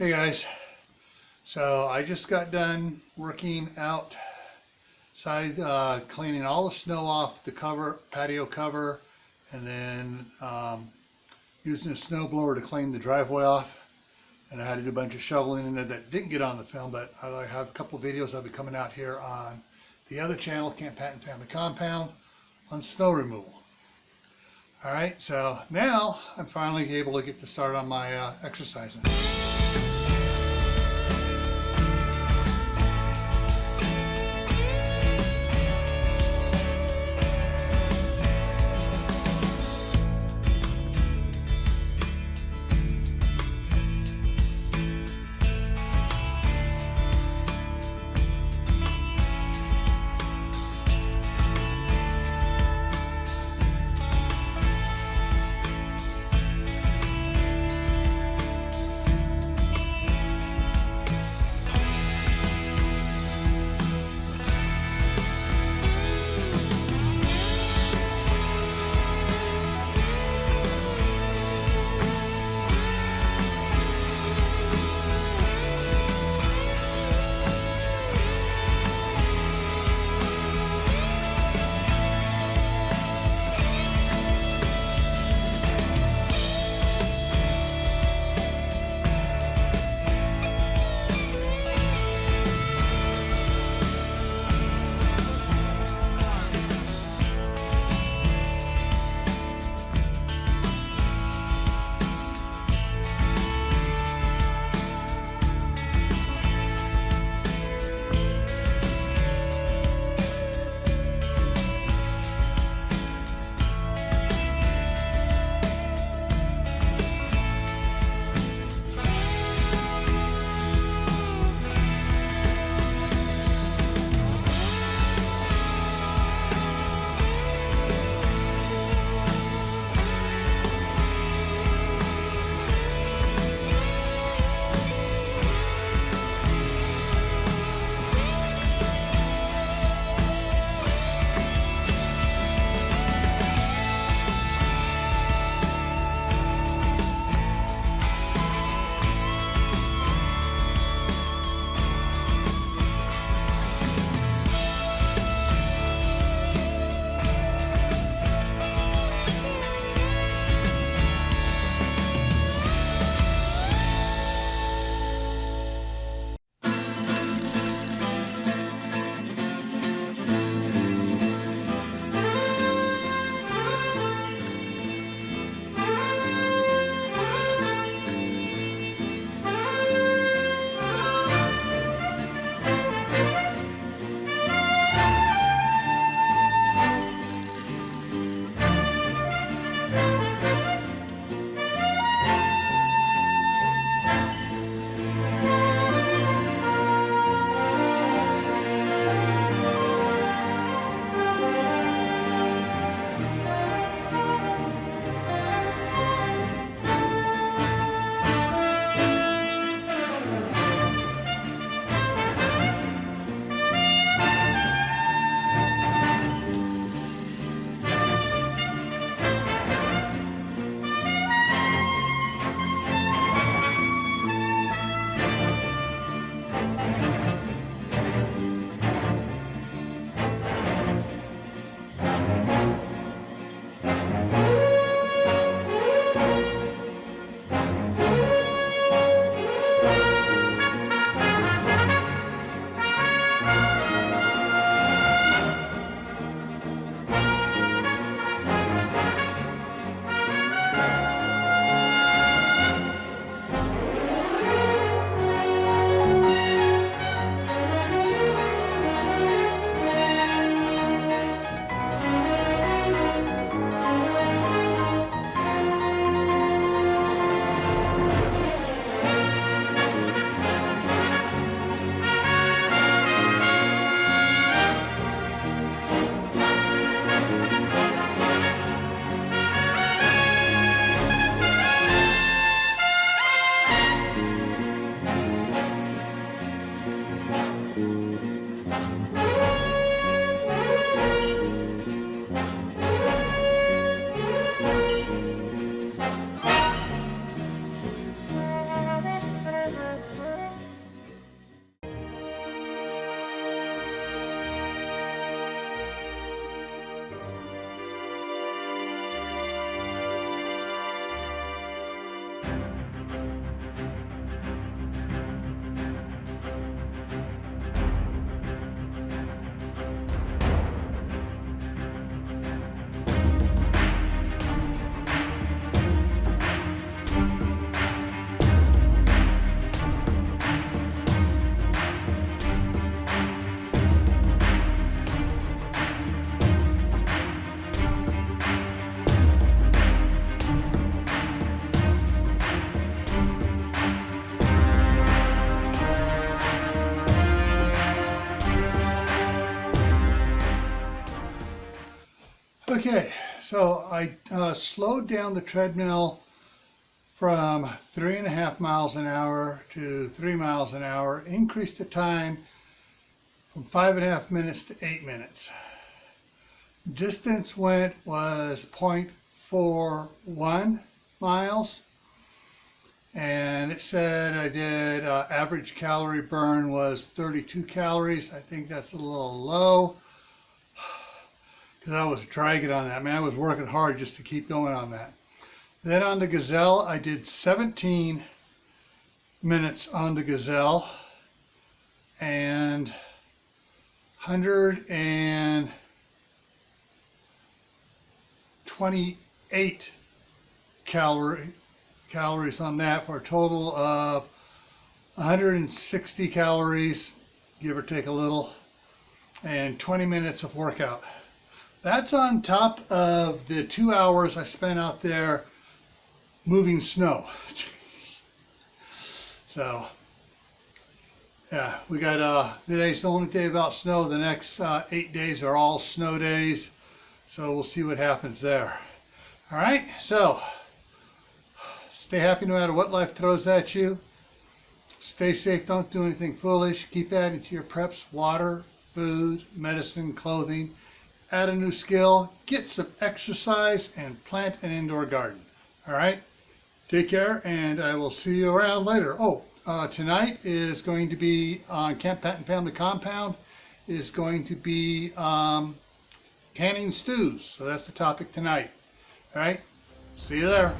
Hey guys, so I just got done working outside, cleaning all the snow off the patio cover, and then using a snow blower to clean the driveway off. And I had to do a bunch of shoveling in there that didn't get on the film, but I have a couple of videos that'll be coming out here on the other channel, Camp Patton Family Compound, on snow removal. All right, so now I'm finally able to get to start on my exercising. So I slowed down the treadmill from 3.5 miles an hour to 3 miles an hour, increased the time from 5.5 minutes to 8 minutes. Distance went was 0.41 miles, and it said I did average calorie burn was 32 calories. I think that's a little low because I was dragging on that. Man, I was working hard just to keep going on that. Then on the Gazelle, I did 17 minutes on the Gazelle and 128 calories on that for a total of 160 calories, give or take a little, and 20 minutes of workout. That's on top of the 2 hours I spent out there moving snow. So yeah, we got today's the only day without snow. The next 8 days are all snow days, so we'll see what happens there. All right, so stay happy no matter what life throws at you. Stay safe, don't do anything foolish. Keep adding to your preps: water, food, medicine, clothing. Add a new skill, get some exercise, and plant an indoor garden. All right, take care, and I will see you around later. Oh, tonight is going to be on Camp Patton Family Compound, is going to be canning stews. So that's the topic tonight. All right, see you there.